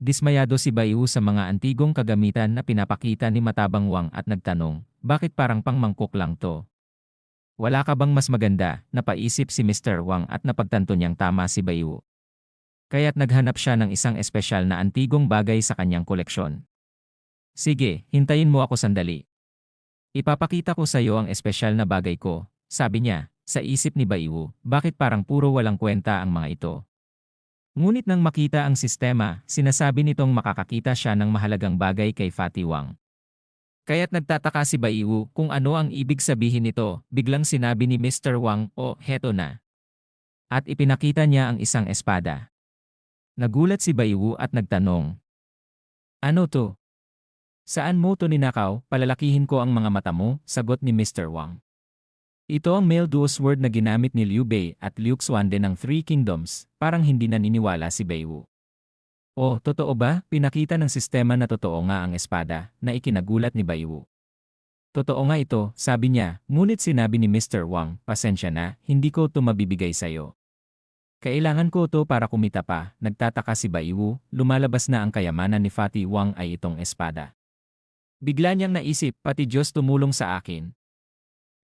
Dismayado si Bayu sa mga antigong kagamitan na pinapakita ni Matabang Wang at nagtanong, bakit parang pangmangkok lang to? Wala ka bang mas maganda? Napaisip si Mr. Wang at napagtanto niyang tama si Bayu. Kaya't naghanap siya ng isang espesyal na antigong bagay sa kanyang koleksyon. Sige, hintayin mo ako sandali. Ipapakita ko sa iyo ang espesyal na bagay ko, sabi niya, sa isip ni Bayu, bakit parang puro walang kwenta ang mga ito. Ngunit nang makita ang sistema, sinasabi nitong makakakita siya ng mahalagang bagay kay Fatty Wang. Kaya't nagtataka si Bayu kung ano ang ibig sabihin nito, biglang sinabi ni Mr. Wang, "Oh, heto na." At ipinakita niya ang isang espada. Nagulat si Bayu at nagtanong, "Ano to? Saan mo to ninakaw? Palalakihin ko ang mga mata mo," sagot ni Mr. Wang. Ito ang male duo sword na ginamit ni Liu Bei at Liu Xuande ng Three Kingdoms, parang hindi naniniwala si Bayu. Oh, totoo ba? Pinakita ng sistema na totoo nga ang espada, na ikinagulat ni Bayu. Totoo nga ito, sabi niya, ngunit sinabi ni Mr. Wang, pasensya na, hindi ko to mabibigay sa'yo. Kailangan ko to para kumita pa, nagtataka si Bayu, lumalabas na ang kayamanan ni Fatty Wang ay itong espada. Bigla niyang naisip, pati Diyos tumulong sa akin.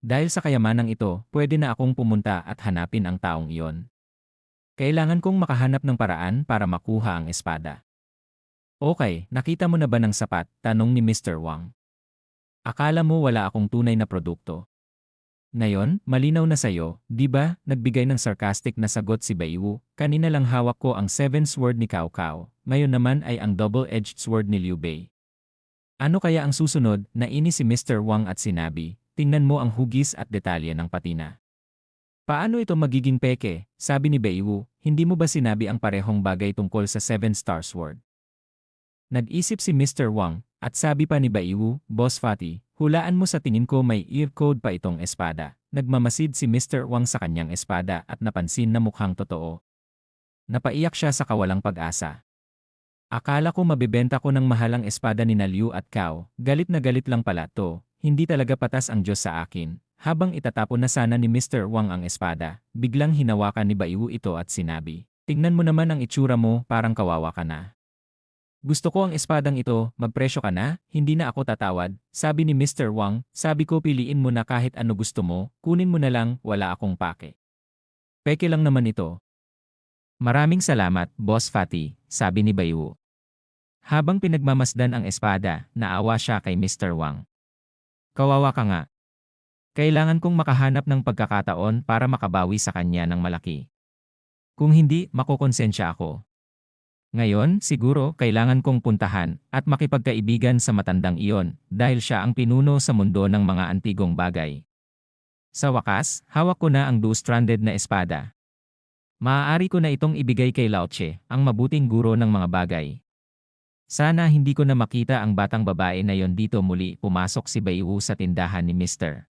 Dahil sa kayamanang ito, pwede na akong pumunta at hanapin ang taong iyon. Kailangan kong makahanap ng paraan para makuha ang espada. Okay, nakita mo na ba ng sapat? Tanong ni Mr. Wang. Akala mo wala akong tunay na produkto. Ngayon, malinaw na sa'yo, di ba? Nagbigay ng sarcastic na sagot si Bayu, kanina lang hawak ko ang seven sword ni Cao Cao, ngayon naman ay ang double-edged sword ni Liu Bei. Ano kaya ang susunod? Nainis si Mr. Wang at sinabi, tingnan mo ang hugis at detalye ng patina. Paano ito magiging peke? Sabi ni Bayu, hindi mo ba sinabi ang parehong bagay tungkol sa 7-star sword? Nag-isip si Mr. Wang, at sabi pa ni Bayu, Boss Fatty, hulaan mo sa tingin ko may ear code pa itong espada. Nagmamasid si Mr. Wang sa kanyang espada at napansin na mukhang totoo. Napaiyak siya sa kawalang pag-asa. Akala ko mabibenta ko ng mahalang espada ni Liu at Cao, galit na galit lang pala to. Hindi talaga patas ang Diyos sa akin. Habang itatapon na sana ni Mr. Wang ang espada, biglang hinawakan ni Bayu ito at sinabi, tingnan mo naman ang itsura mo, parang kawawa ka na. Gusto ko ang espadang ito, magpresyo ka na, hindi na ako tatawad, sabi ni Mr. Wang, sabi ko piliin mo na kahit ano gusto mo, kunin mo na lang, wala akong pake. Peke lang naman ito. Maraming salamat, Boss Fatty, sabi ni Bayu. Habang pinagmamasdan ang espada, naawa siya kay Mr. Wang. Kawawa ka nga. Kailangan kong makahanap ng pagkakataon para makabawi sa kanya ng malaki. Kung hindi, makokonsensya ako. Ngayon, siguro, kailangan kong puntahan at makipagkaibigan sa matandang iyon dahil siya ang pinuno sa mundo ng mga antigong bagay. Sa wakas, hawak ko na ang two-stranded na espada. Maaari ko na itong ibigay kay Lao Che, ang mabuting guro ng mga bagay. Sana hindi ko na makita ang batang babae na yon dito muli pumasok si Bayu sa tindahan ni Mr.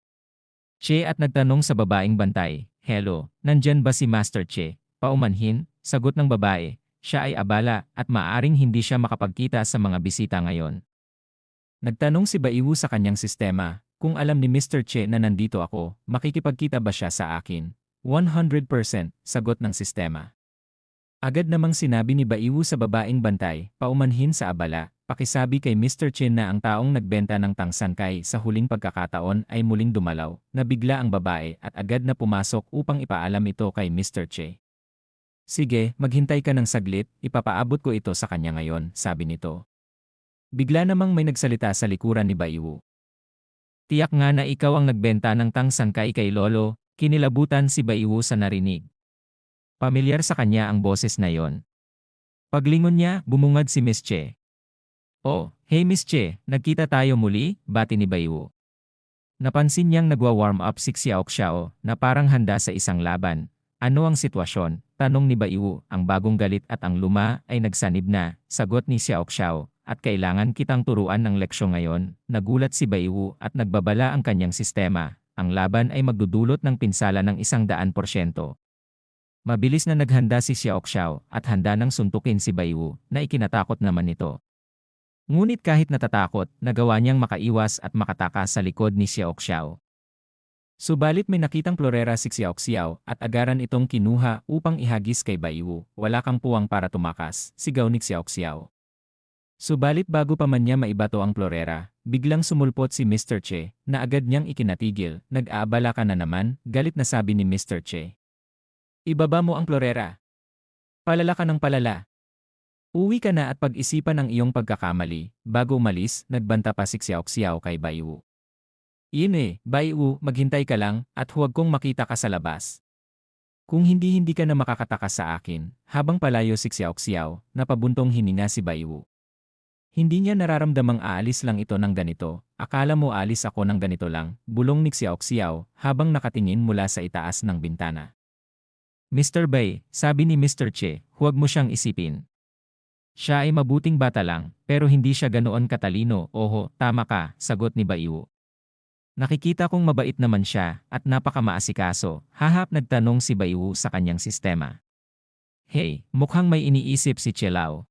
Che at nagtanong sa babaeng bantay, hello, nandyan ba si Master Che? Paumanhin, sagot ng babae, siya ay abala at maaring hindi siya makapagkita sa mga bisita ngayon. Nagtanong si Bayu sa kanyang sistema, kung alam ni Mr. Che na nandito ako, makikipagkita ba siya sa akin? 100%, sagot ng sistema. Agad namang sinabi ni Bayu sa babaeng bantay, paumanhin sa abala, pakisabi kay Mr. Chen na ang taong nagbenta ng tangsangkay sa huling pagkakataon ay muling dumalaw, nabigla ang babae at agad na pumasok upang ipaalam ito kay Mr. Che. Sige, maghintay ka ng saglit, ipapaabot ko ito sa kanya ngayon, sabi nito. Bigla namang may nagsalita sa likuran ni Bayu. Tiyak nga na ikaw ang nagbenta ng tangsangkay kay Lolo, kinilabutan si Bayu sa narinig. Pamilyar sa kanya ang boses na yon. Paglingon niya, bumungad si Miss Che. Oh, hey Miss Che, nagkita tayo muli, bati ni Bayu. Napansin niyang nagwa-warm up si Xiao Xiao na parang handa sa isang laban. Ano ang sitwasyon? Tanong ni Bayu, ang bagong galit at ang luma ay nagsanib na, sagot ni Xiao Xiao, at kailangan kitang turuan ng leksyon ngayon. Nagulat si Bayu at nagbabala ang kanyang sistema. Ang laban ay magdudulot ng pinsala ng 100%. Mabilis na naghanda si Xiao Xiao at handa nang suntukin si Bayu na ikinatakot naman nito. Ngunit kahit natatakot, nagawa niyang makaiwas at makatakas sa likod ni Xiao Xiao. Subalit may nakitang florera si Xiao Xiao at agaran itong kinuha upang ihagis kay Bayu. Wala kang puwang para tumakas, sigaw ni Xiao Xiao. Subalit bago pa man niya maibato ang plorera, biglang sumulpot si Mr. Che, na agad niyang ikinatigil. Nag-aabala ka na naman, galit na sabi ni Mr. Che. Ibaba mo ang plorera. Palala ka ng palala. Uwi ka na at pag-isipan ang iyong pagkakamali. Bago umalis, nagbanta pa si Xiao kay Bai Wu. Ine, Bai Wu, maghintay ka lang at huwag kong makita ka sa labas. Kung hindi ka na makakatakas sa akin, habang palayo si Xiao, napabuntong hininga si Bai Wu. Hindi niya nararamdamang aalis lang ito ng ganito. Akala mo aalis ako ng ganito lang, bulong ni Xiao habang nakatingin mula sa itaas ng bintana. Mr. Bai, sabi ni Mr. Che, huwag mo siyang isipin. Siya ay mabuting bata lang, pero hindi siya ganoon katalino. Oho, tama ka, sagot ni Bai Wu. Nakikita kong mabait naman siya at napakamaasikaso. Hahap nagtanong si Bai Wu sa kanyang sistema. Hey, mukhang may iniisip si Chelao.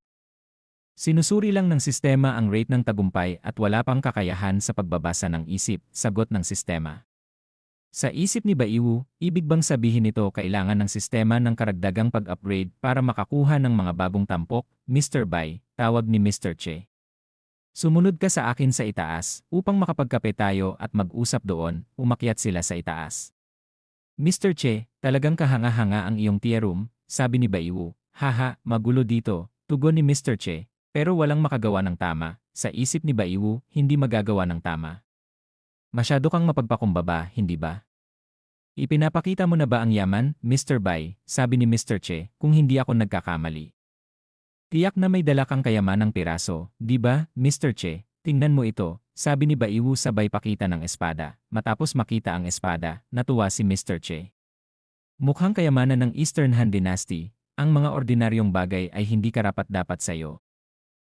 Sinusuri lang ng sistema ang rate ng tagumpay at wala pang kakayahan sa pagbabasa ng isip, sagot ng sistema. Sa isip ni Bai Wu, ibig bang sabihin nito kailangan ng sistema ng karagdagang pag-upgrade para makakuha ng mga bagong tampok? Mr. Bai, tawag ni Mr. Che. Sumunod ka sa akin sa itaas upang makapagkape tayo at mag-usap doon. Umakyat sila sa itaas. Mr. Che, talagang kahanga-hanga ang iyong tea room, sabi ni Bai Wu. Haha, magulo dito, tugon ni Mr. Che, pero walang makagawa ng tama. Sa isip ni Bai Wu, hindi magagawa ng tama. Masyado kang mapagpakumbaba, hindi ba? Ipinapakita mo na ba ang yaman, Mr. Bai, sabi ni Mr. Che, kung hindi ako nagkakamali. Tiyak na may dala kang kayamanang piraso, di ba, Mr. Che? Tingnan mo ito, sabi ni Bai Wu sabay pakita ng espada. Matapos makita ang espada, natuwa si Mr. Che. Mukhang kayamanan ng Eastern Han Dynasty, ang mga ordinaryong bagay ay hindi karapat-dapat sa iyo.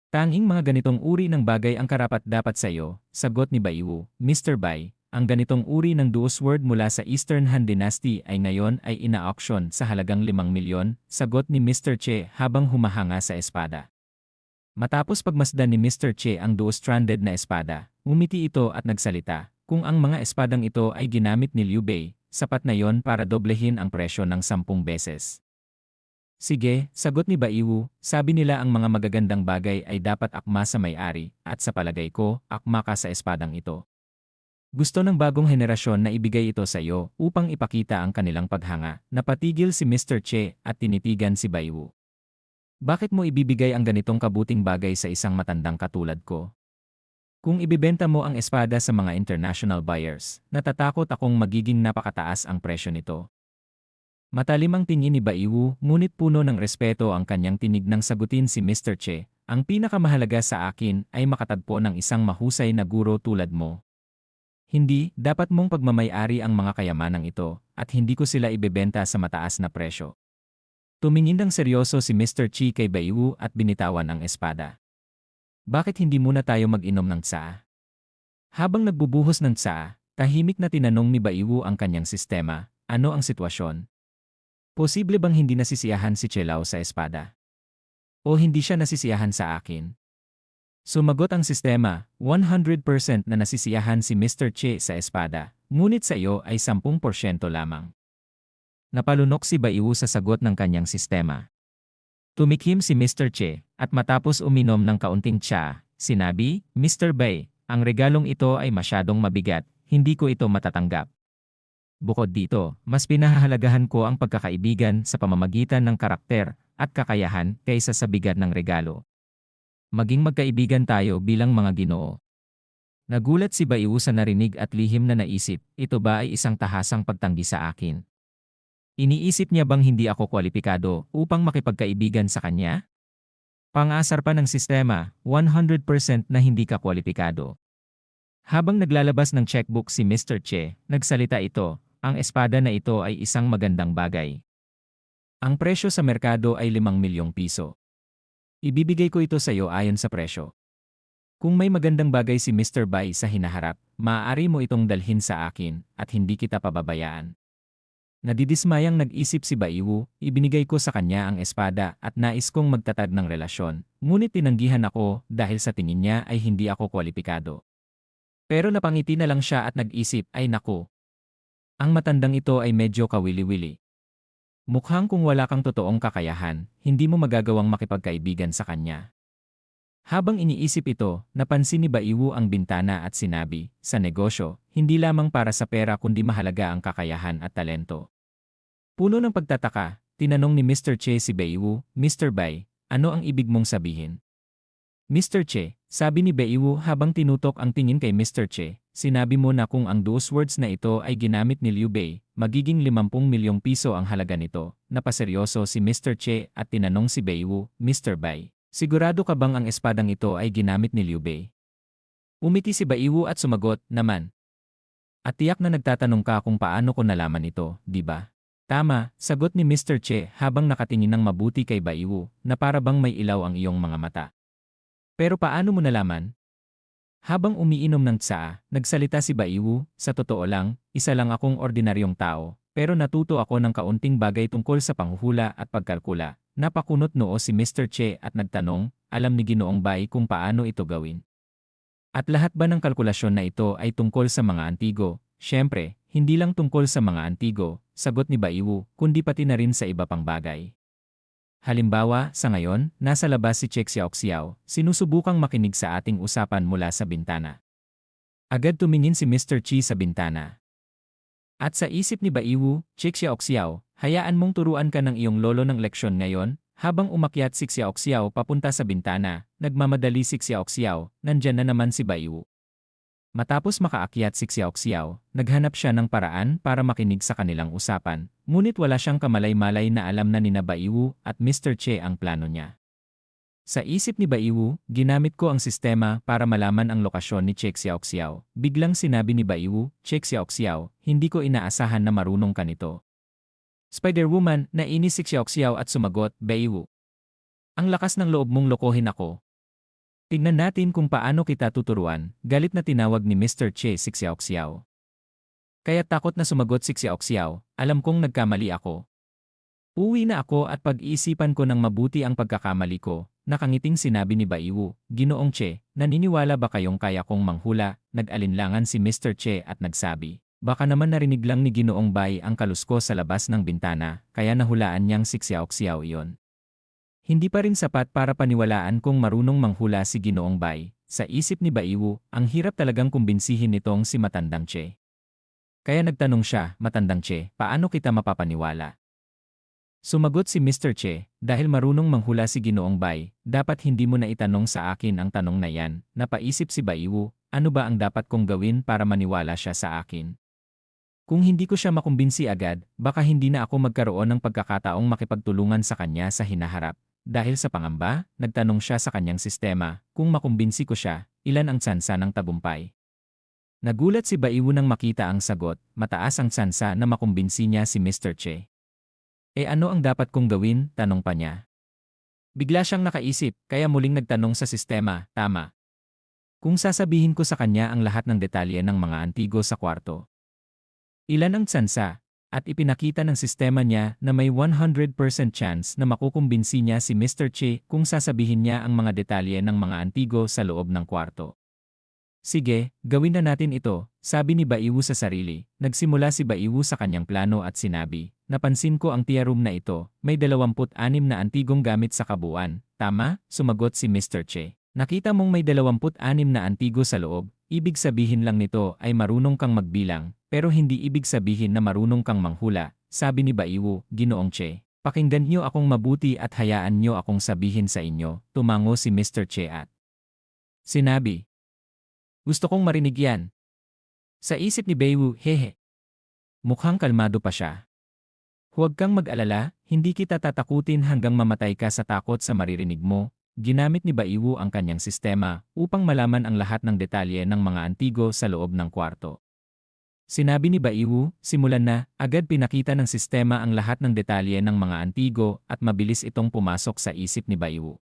Tanging mga ganitong uri ng bagay ang karapat-dapat sa iyo, sagot ni Bai Wu. Mr. Bai, ang ganitong uri ng duos-word mula sa Eastern Han Dynasty ay ngayon ay ina-auction sa halagang 5 milyon, sagot ni Mr. Che habang humahanga sa espada. Matapos pagmasdan ni Mr. Che ang duo-stranded na espada, umiti ito at nagsalita, kung ang mga espadang ito ay ginamit ni Liu Bei, sapat na yon para doblehin ang presyo ng 10 beses. Sige, sagot ni Bai Wu, sabi nila ang mga magagandang bagay ay dapat akma sa may-ari, at sa palagay ko, akma ka sa espadang ito. Gusto ng bagong henerasyon na ibigay ito sa iyo upang ipakita ang kanilang paghanga. Napatigil si Mr. Che at tinitigan si Bai Wu. Bakit mo ibibigay ang ganitong kabuting bagay sa isang matandang katulad ko? Kung ibibenta mo ang espada sa mga international buyers, natatakot akong magiging napakataas ang presyo nito. Matalim ang tingin ni Bai Wu, ngunit puno ng respeto ang kanyang tinig nang sagutin si Mr. Che. Ang pinakamahalaga sa akin ay makatagpo ng isang mahusay na guro tulad mo. Hindi, dapat mong pagmamay-ari ang mga kayamanang ito, at hindi ko sila ibebenta sa mataas na presyo. Tumingin ng seryoso si Mr. Chi kay Bai Wu at binitawan ang espada. Bakit hindi muna tayo mag-inom ng tsaa? Habang nagbubuhos ng tsaa, tahimik na tinanong ni Bai Wu ang kanyang sistema, ano ang sitwasyon? Posible bang hindi nasisiyahan si Chelao sa espada? O hindi siya nasisiyahan sa akin? Sumagot ang sistema, 100% na nasisiyahan si Mr. Che sa espada, ngunit sa iyo ay 10% lamang. Napalunok si Bai Wu sa sagot ng kanyang sistema. Tumikhim si Mr. Che, at matapos uminom ng kaunting tsa, sinabi, Mr. Bai, ang regalong ito ay masyadong mabigat, hindi ko ito matatanggap. Bukod dito, mas pinahahalagahan ko ang pagkakaibigan sa pamamagitan ng karakter at kakayahan kaysa sa bigat ng regalo. Maging magkaibigan tayo bilang mga Ginoo. Nagulat si Bai Wu sa narinig at lihim na naisip, ito ba ay isang tahasang pagtanggi sa akin? Iniisip niya bang hindi ako kwalipikado upang makipagkaibigan sa kanya? Pang-asar pa ng sistema, 100% na hindi ka kwalipikado. Habang naglalabas ng checkbook si Mr. Che, nagsalita ito, ang espada na ito ay isang magandang bagay. Ang presyo sa merkado ay 5 milyong piso. Ibibigay ko ito sa iyo ayon sa presyo. Kung may magandang bagay si Mr. Bai sa hinaharap, maaari mo itong dalhin sa akin at hindi kita pababayaan. Nadidismayang nag-isip si Bai Wu, ibinigay ko sa kanya ang espada at nais kong magtatag ng relasyon, ngunit tinanggihan ako dahil sa tingin niya ay hindi ako kwalipikado. Pero napangiti na lang siya at nag-isip, ay naku. Ang matandang ito ay medyo kawili-wili. Mukhang kung wala kang totoong kakayahan, hindi mo magagawang makipagkaibigan sa kanya. Habang iniisip ito, napansin ni Baiwu ang bintana at sinabi, sa negosyo, hindi lamang para sa pera kundi mahalaga ang kakayahan at talento. Puno ng pagtataka, tinanong ni Mr. Che si Baiwu, Mr. Bai, ano ang ibig mong sabihin? Mr. Che, sabi ni Baiwu habang tinutok ang tingin kay Mr. Che, sinabi mo na kung ang those words na ito ay ginamit ni Liu Bei, magiging 50 milyong piso ang halaga nito. Napaseryoso si Mr. Che at tinanong si Baiwu, Mr. Bai, sigurado ka bang ang espadang ito ay ginamit ni Liu Bei? Umiti si Baiwu at sumagot, naman. At tiyak na nagtatanong ka kung paano ko nalaman ito, di ba? Tama, sagot ni Mr. Che habang nakatingin ng mabuti kay Baiwu na para bang may ilaw ang iyong mga mata. Pero paano mo nalaman? Habang umiinom ng tsaa, nagsalita si Baiwu, sa totoo lang, isa lang akong ordinaryong tao, pero natuto ako ng kaunting bagay tungkol sa panghuhula at pagkalkula. Napakunot noo si Mr. Che at nagtanong, alam ni Ginoong Bai kung paano ito gawin. At lahat ba ng kalkulasyon na ito ay tungkol sa mga antigo? Siyempre, hindi lang tungkol sa mga antigo, sagot ni Baiwu, kundi pati na rin sa iba pang bagay. Halimbawa, sa ngayon, nasa labas si Che Xiaoxiao, sinusubukang makinig sa ating usapan mula sa bintana. Agad tumingin si Mr. Chi sa bintana. At sa isip ni Baiwu, Che Xiaoxiao, hayaan mong turuan ka ng iyong lolo ng leksyon ngayon. Habang umakyat si Xiaoxiao papunta sa bintana, nagmamadali si Xiaoxiao, nandyan na naman si Baiwu. Matapos makaakyat si Xiaoxiao, naghanap siya ng paraan para makinig sa kanilang usapan, ngunit wala siyang kamalay-malay na alam na nina Baiwu at Mr. Che ang plano niya. Sa isip ni Baiwu, ginamit ko ang sistema para malaman ang lokasyon ni Che Xiaoxiao. Biglang sinabi ni Baiwu, Che Xiaoxiao, hindi ko inaasahan na marunong ka nito. Spider-Woman, nainis si Xiaoxiao at sumagot, Baiwu. Ang lakas ng loob mong lokohin ako. Tingnan natin kung paano kita tuturuan, galit na tinawag ni Mr. Che si Xiaoxiao. Kaya takot na sumagot si Xiaoxiao, alam kong nagkamali ako. Uwi na ako at pag-iisipan ko ng mabuti ang pagkakamali ko. Nakangiting sinabi ni Baiwu, Ginoong Che, naniniwala ba kayong kaya kong manghula? Nag-alinlangan si Mr. Che at nagsabi, baka naman narinig lang ni Ginoong Bai ang kaluskos sa labas ng bintana, kaya nahulaan niyang si Xiaoxiao iyon. Hindi pa rin sapat para paniwalaan kung marunong manghula si Ginoong Bai. Sa isip ni Baiwu, ang hirap talagang kumbinsihin nitong si Matandang Che. Kaya nagtanong siya, Matandang Che, paano kita mapapaniwala? Sumagot si Mr. Che, dahil marunong manghula si Ginoong Bai, dapat hindi mo na itanong sa akin ang tanong na yan. Napaisip si Baiwu, ano ba ang dapat kong gawin para maniwala siya sa akin? Kung hindi ko siya makumbinsi agad, baka hindi na ako magkaroon ng pagkakataong makipagtulungan sa kanya sa hinaharap. Dahil sa pangamba, nagtanong siya sa kanyang sistema, kung makumbinsi ko siya, ilan ang tsansa ng tagumpay? Nagulat si Baiwu nang makita ang sagot, mataas ang tsansa na makumbinsi niya si Mr. Che. Ano ang dapat kong gawin? Tanong pa niya. Bigla siyang nakaisip, kaya muling nagtanong sa sistema, tama. Kung sasabihin ko sa kanya ang lahat ng detalye ng mga antigo sa kwarto. Ilan ang tsansa? At ipinakita ng sistema niya na may 100% chance na makukumbinsi niya si Mr. Che kung sasabihin niya ang mga detalye ng mga antigo sa loob ng kwarto. Sige, gawin na natin ito, sabi ni Baiwu sa sarili. Nagsimula si Baiwu sa kanyang plano at sinabi, napansin ko ang tia room na ito, may 26 na antigong gamit sa kabuuan. Tama? Sumagot si Mr. Che. Nakita mong may 26 na antigo sa loob, ibig sabihin lang nito ay marunong kang magbilang, pero hindi ibig sabihin na marunong kang manghula, sabi ni Baiwu, Ginoong Che. Pakinggan niyo akong mabuti at hayaan niyo akong sabihin sa inyo, tumango si Mr. Che at sinabi, gusto kong marinig yan. Sa isip ni Baiwu, hehe. Mukhang kalmado pa siya. Huwag kang mag-alala, hindi kita tatakutin hanggang mamatay ka sa takot sa maririnig mo. Ginamit ni Baiwu ang kanyang sistema upang malaman ang lahat ng detalye ng mga antigo sa loob ng kwarto. Sinabi ni Baiwu, simulan na, agad pinakita ng sistema ang lahat ng detalye ng mga antigo at mabilis itong pumasok sa isip ni Baiwu.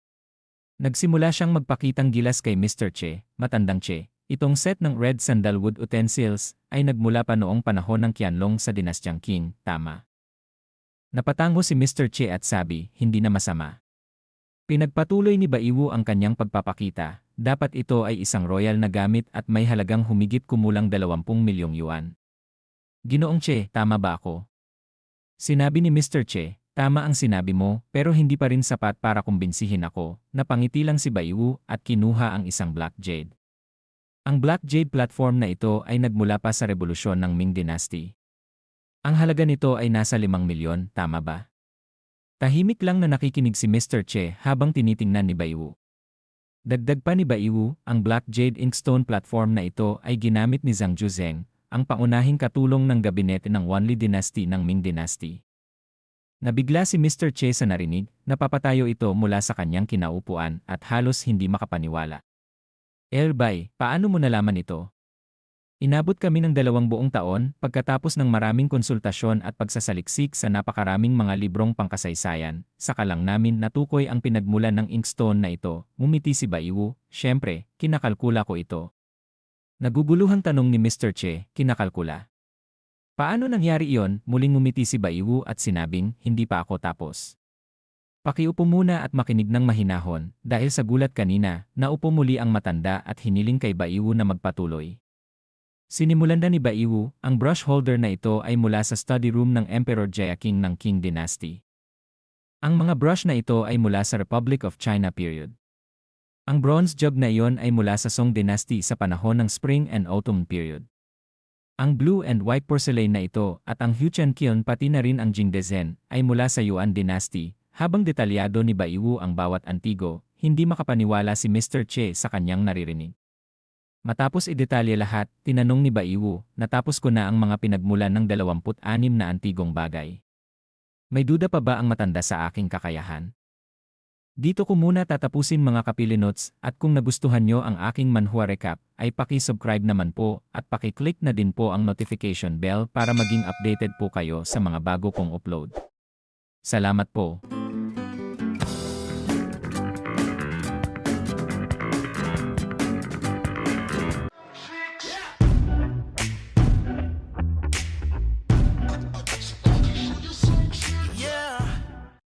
Nagsimula siyang magpakitang gilas kay Mr. Che, Matandang Che. Itong set ng red sandalwood utensils ay nagmula pa noong panahon ng Qianlong sa dinastyang Qing, tama. Napatango si Mr. Che at sabi, hindi na masama. Pinagpatuloy ni Baiwu ang kanyang pagpapakita, dapat ito ay isang royal na gamit at may halagang humigit kumulang 20 milyong yuan. Ginoong Che, tama ba ako? Sinabi ni Mr. Che, Tama ang sinabi mo, pero hindi pa rin sapat para kumbinsihin ako. Napangiti lang si Baiwu at kinuha ang isang Black Jade. Ang Black Jade platform na ito ay nagmula pa sa rebolusyon ng Ming Dynasty. Ang halaga nito ay nasa 5 milyon, tama ba? Tahimik lang na nakikinig si Mr. Che habang tinitingnan ni Baiwu. Dagdag pa ni Baiwu, ang Black Jade Inkstone platform na ito ay ginamit ni Zhang Juzheng, ang paunahing katulong ng gabinete ng Wanli Dynasty ng Ming Dynasty. Nabigla si Mr. Che sa narinig, napapatayo ito mula sa kanyang kinaupuan at halos hindi makapaniwala. Bai, paano mo nalaman ito? Inabot kami ng 2 buong taon pagkatapos ng maraming konsultasyon at pagsasaliksik sa napakaraming mga librong pangkasaysayan, saka lang namin natukoy ang pinagmulan ng inkstone na ito, ngumiti si Baiwu, syempre, kinakalkula ko ito. Naguguluhang tanong ni Mr. Che, kinakalkula. Paano nangyari iyon? Muling ngumiti si Baiwu at sinabing, hindi pa ako tapos. Pakiupo muna at makinig ng mahinahon, dahil sa gulat kanina, naupo muli ang matanda at hiniling kay Baiwu na magpatuloy. Sinimulan na ni Baiwu, ang brush holder na ito ay mula sa study room ng Emperor Jiaqing ng Qing Dynasty. Ang mga brush na ito ay mula sa Republic of China period. Ang bronze jug na iyon ay mula sa Song Dynasty sa panahon ng Spring and Autumn period. Ang blue and white porcelain na ito at ang Huchen Kiln pati na rin ang Jingdezhen ay mula sa Yuan Dynasty. Habang detalyado ni Baiwu ang bawat antigo, hindi makapaniwala si Mr. Che sa kanyang naririnig. Matapos idetalye lahat, tinanong ni Baiwu, natapos ko na ang mga pinagmulan ng 26 na antigong bagay. May duda pa ba ang matanda sa aking kakayahan? Dito ko muna tatapusin mga kapilinots at kung nagustuhan nyo ang aking manhwa recap ay paki-subscribe naman po at paki-click na din po ang notification bell para maging updated po kayo sa mga bago kong upload. Salamat po.